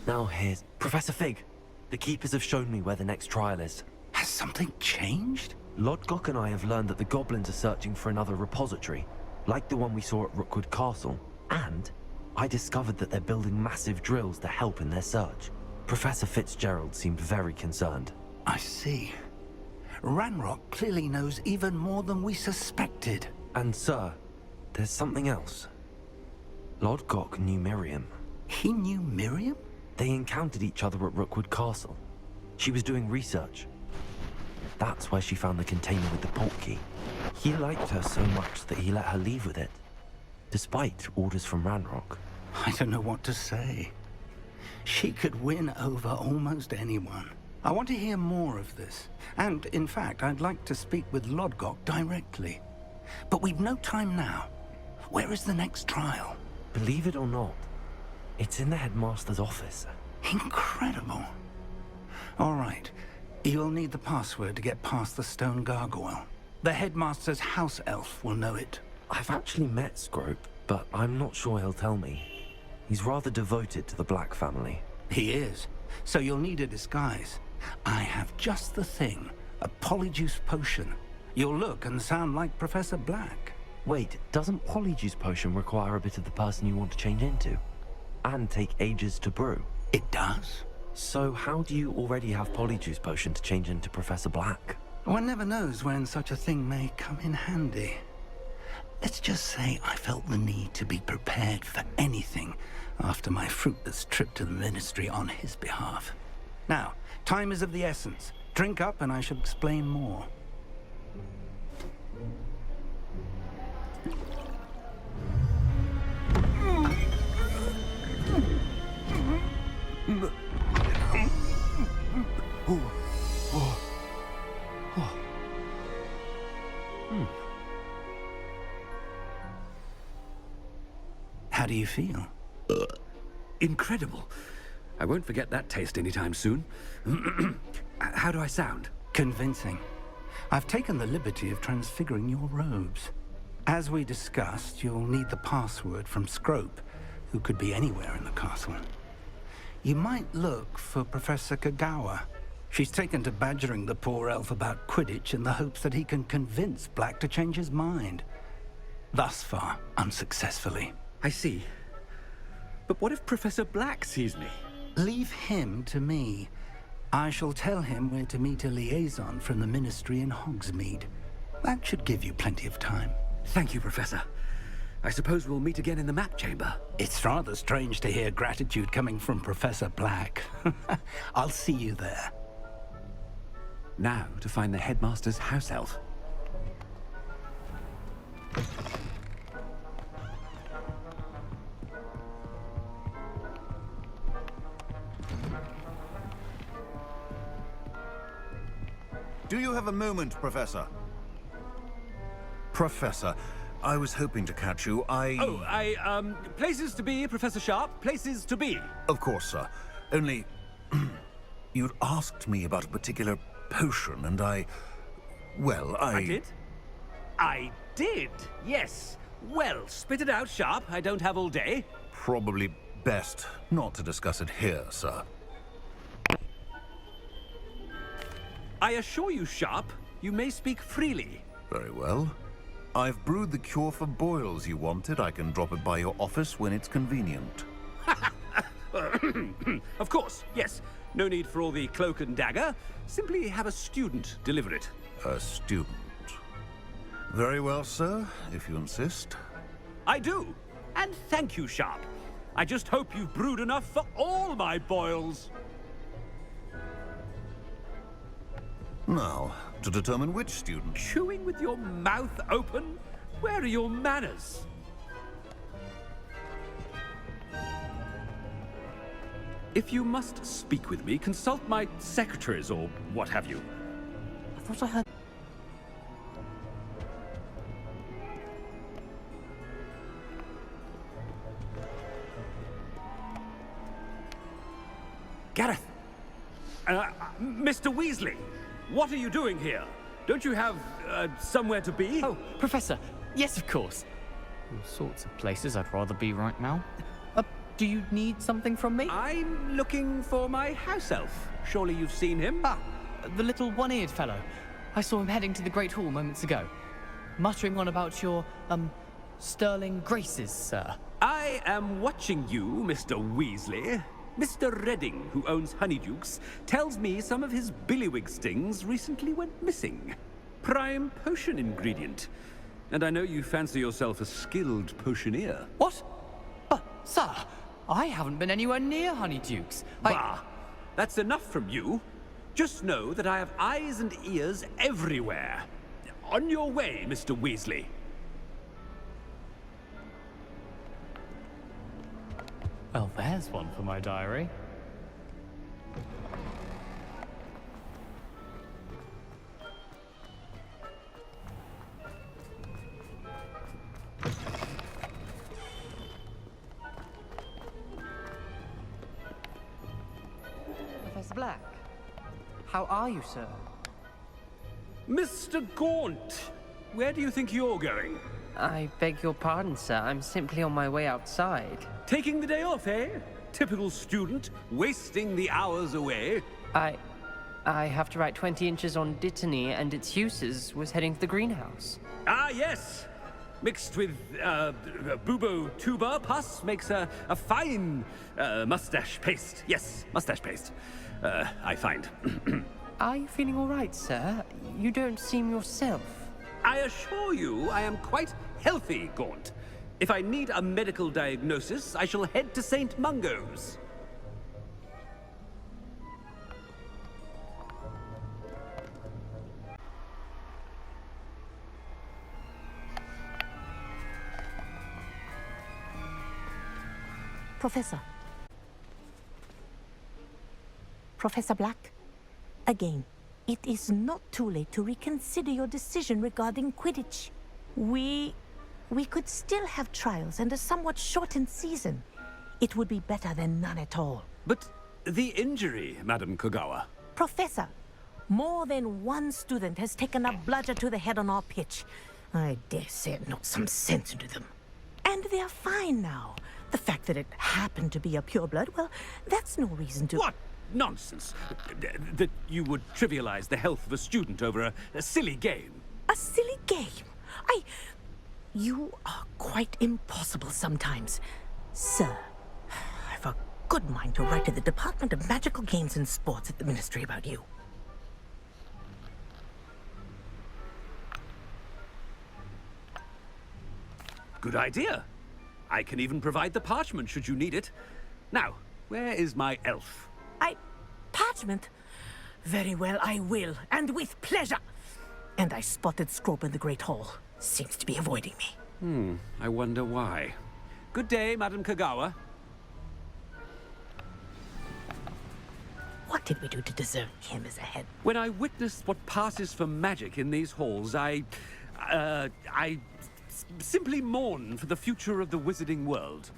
Now here's Professor Fig. The Keepers have shown me where the next trial is. Has something changed? Lodgok and I have learned that the goblins are searching for another repository, like the one we saw at Rookwood Castle. And I discovered that they're building massive drills to help in their search. Professor Fitzgerald seemed very concerned. I see. Ranrock clearly knows even more than we suspected. And sir, there's something else. Lodgok knew Miriam. He knew Miriam? They encountered each other at Rookwood Castle. She was doing research. That's where she found the container with the portkey. He liked her so much that he let her leave with it, despite orders from Ranrock. I don't know what to say. She could win over almost anyone. I want to hear more of this. And, in fact, I'd like to speak with Lodgok directly. But we've no time now. Where is the next trial? Believe it or not, it's in the headmaster's office. Incredible. All right. You'll need the password to get past the stone gargoyle. The headmaster's house elf will know it. I've actually met Scrope, but I'm not sure he'll tell me. He's rather devoted to the Black family. He is. So you'll need a disguise. I have just the thing. A Polyjuice Potion. You'll look and sound like Professor Black. Wait, doesn't Polyjuice Potion require a bit of the person you want to change into? And take ages to brew? It does. So how do you already have Polyjuice Potion to change into Professor Black? One never knows when such a thing may come in handy. Let's just say I felt the need to be prepared for anything after my fruitless trip to the Ministry on his behalf. Now, time is of the essence. Drink up and I shall explain more. How do you feel? Incredible. I won't forget that taste anytime soon. How do I sound? Convincing. I've taken the liberty of transfiguring your robes. As we discussed, you'll need the password from Scrope, who could be anywhere in the castle. You might look for Professor Kagawa. She's taken to badgering the poor elf about Quidditch in the hopes that he can convince Black to change his mind. Thus far, unsuccessfully. I see. But what if Professor Black sees me? Leave him to me. I shall tell him where to meet a liaison from the Ministry in Hogsmeade. That should give you plenty of time. Thank you, Professor. I suppose we'll meet again in the map chamber. It's rather strange to hear gratitude coming from Professor Black. I'll see you there. Now to find the headmaster's house elf. Do you have a moment, Professor? Professor, I was hoping to catch you. Places to be, Professor Sharp. Places to be. Of course, sir. Only... you'd asked me about a particular potion, and I did? I did, yes. Well, spit it out, Sharp. I don't have all day. Probably best not to discuss it here, sir. I assure you, Sharp, you may speak freely. Very well. I've brewed the cure for boils you wanted. I can drop it by your office when it's convenient. Of course, yes. No need for all the cloak and dagger. Simply have a student deliver it. A student. Very well, sir, if you insist. I do. And thank you, Sharp. I just hope you've brewed enough for all my boils. Now, to determine which student... Chewing with your mouth open? Where are your manners? If you must speak with me, consult my secretaries or what have you. I thought I heard... Gareth! Mr. Weasley! What are you doing here? Don't you have, somewhere to be? Oh, Professor. Yes, of course. All sorts of places I'd rather be right now. do you need something from me? I'm looking for my house elf. Surely you've seen him? Ah, the little one-eared fellow. I saw him heading to the Great Hall moments ago, muttering on about your, sterling graces, sir. I am watching you, Mr. Weasley. Mr. Redding, who owns Honeydukes, tells me some of his billywig stings recently went missing. Prime potion ingredient. And I know you fancy yourself a skilled potioneer. What? Sir, I haven't been anywhere near Honeydukes. Bah! That's enough from you. Just know that I have eyes and ears everywhere. On your way, Mr. Weasley. Well, there's one for my diary. Professor Black, how are you, sir? Mr. Gaunt, where do you think you're going? I beg your pardon, sir. I'm simply on my way outside. Taking the day off, eh? Typical student, wasting the hours away. I have to write 20 inches on Dittany and its uses. Was heading to the greenhouse. Ah, yes. Mixed with bubo tuber pus makes a fine mustache paste. Yes, mustache paste. I find. Are you feeling all right, sir? You don't seem yourself. I assure you I am quite healthy, Gaunt. If I need a medical diagnosis, I shall head to St. Mungo's. Professor. Professor Black, again, it is not too late to reconsider your decision regarding Quidditch. We could still have trials and a somewhat shortened season. It would be better than none at all. But the injury, Madam Kogawa. Professor, more than one student has taken a bludger to the head on our pitch. I dare say it knocked some sense into them. And they're fine now. The fact that it happened to be a pureblood, well, that's no reason to... What nonsense! That you would trivialize the health of a student over a silly game. A silly game? You are quite impossible sometimes. Sir, I've a good mind to write to the Department of Magical Games and Sports at the Ministry about you. Good idea. I can even provide the parchment should you need it. Now, where is my elf? Parchment? Very well, I will, and with pleasure. And I spotted Scrope in the Great Hall. Seems to be avoiding me. I wonder why. Good day, Madam Kogawa. What did we do to deserve him as a head? When I witnessed what passes for magic in these halls, I simply mourn for the future of the wizarding world.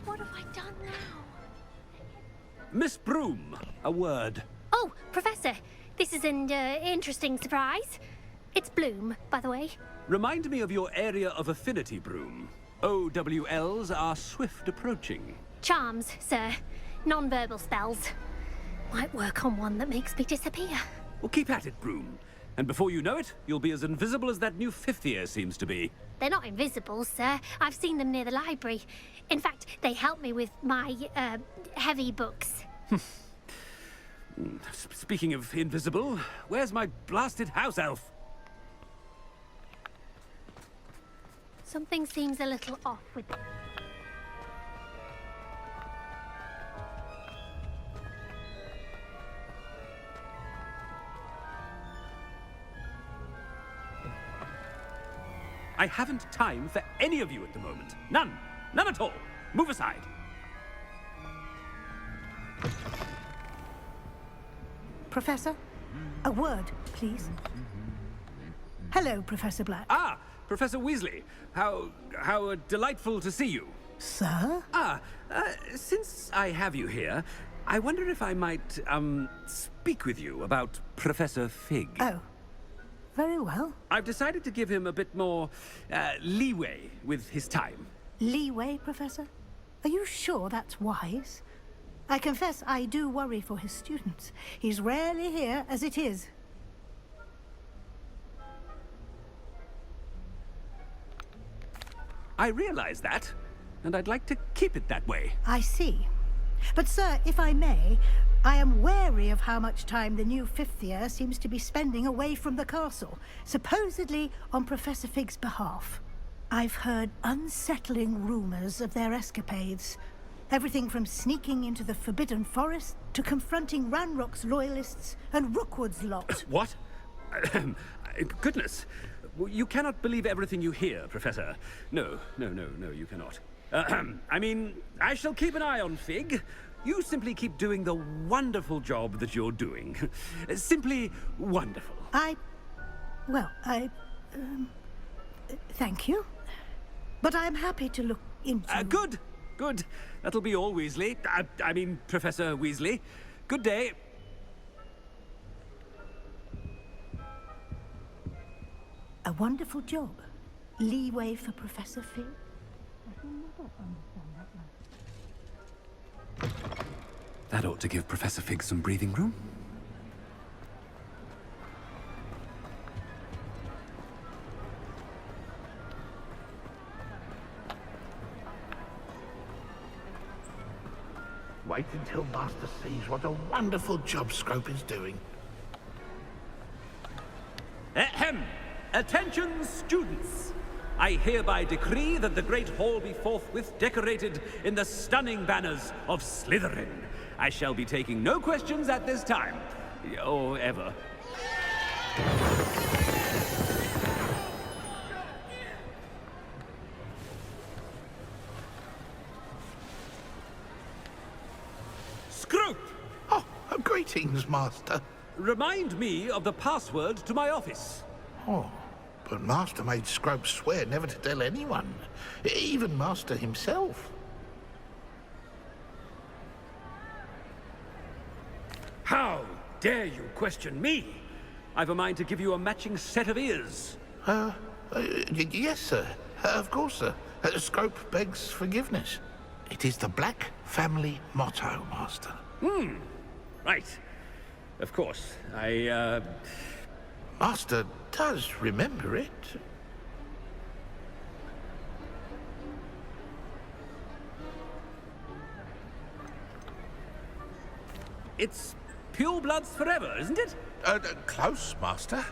What have I done now? Miss Broom, a word. Oh, Professor, this is an interesting surprise. It's Bloom, by the way. Remind me of your area of affinity, Broom. OWLs are swift approaching. Charms, sir. Non-verbal spells. Might work on one that makes me disappear. Well, keep at it, Broom. And before you know it, you'll be as invisible as that new fifth year seems to be. They're not invisible, sir. I've seen them near the library. In fact, they help me with my, heavy books. Speaking of invisible, where's my blasted house elf? Something seems a little off with... I haven't time for any of you at the moment. None. None at all. Move aside. Professor, a word, please. Hello, Professor Black. Ah, Professor Weasley. How delightful to see you. Sir? Since I have you here, I wonder if I might, speak with you about Professor Fig. Oh, very well. I've decided to give him a bit more, leeway with his time. Leeway, Professor? Are you sure that's wise? I confess I do worry for his students. He's rarely here as it is. I realize that, and I'd like to keep it that way. I see. But, sir, if I may, I am wary of how much time the new fifth year seems to be spending away from the castle, supposedly on Professor Fig's behalf. I've heard unsettling rumors of their escapades. Everything from sneaking into the Forbidden Forest to confronting Ranrock's loyalists and Rookwood's lot. What? Goodness. You cannot believe everything you hear, Professor. No, you cannot. I mean, I shall keep an eye on Fig. You simply keep doing the wonderful job that you're doing. Simply wonderful. Thank you. But I'm happy to look into... Good. That'll be all, Weasley. I mean, Professor Weasley. Good day. A wonderful job. Leeway for Professor Fig. That ought to give Professor Fig some breathing room. Wait until Master sees what a wonderful job Scrope is doing. Ahem! Attention, students! I hereby decree that the Great Hall be forthwith decorated in the stunning banners of Slytherin. I shall be taking no questions at this time. Or ever. Scrope! Oh, greetings, Master. Remind me of the password to my office. Oh, but Master made Scrope swear never to tell anyone, even Master himself. How dare you question me? I've a mind to give you a matching set of ears. Yes, sir. Of course, sir. Scrope begs forgiveness. It is the Black family motto, Master. Right. Of course. Master does remember it. It's pure bloods forever, isn't it? Close, Master.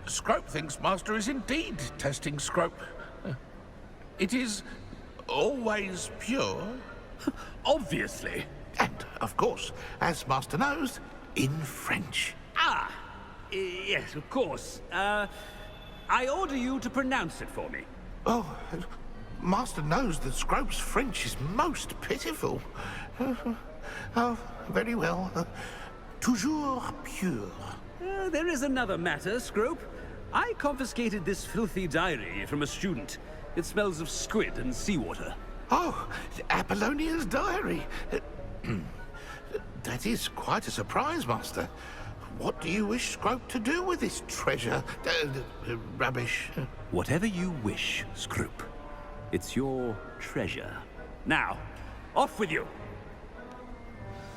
Scrope thinks Master is indeed testing Scrope. It is always pure. Obviously. And, of course, as Master knows, in French. Yes, of course. I order you to pronounce it for me. Oh, Master knows that Scrope's French is most pitiful. Oh, very well. Toujours pure. There is another matter, Scrope. I confiscated this filthy diary from a student. It smells of squid and seawater. Oh, Apollonia's diary. That is quite a surprise, Master. What do you wish Scrope to do with this treasure? Rubbish. Whatever you wish, Scrope. It's your treasure. Now, off with you!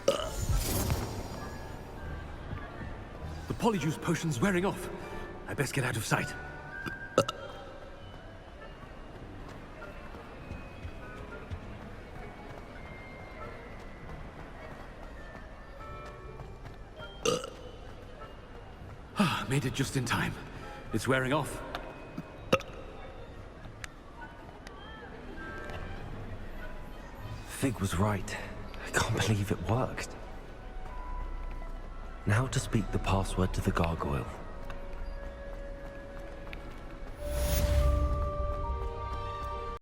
The Polyjuice Potion's wearing off. I best get out of sight. Made it just in time. It's wearing off. Fig was right. I can't believe it worked. Now to speak the password to the gargoyle.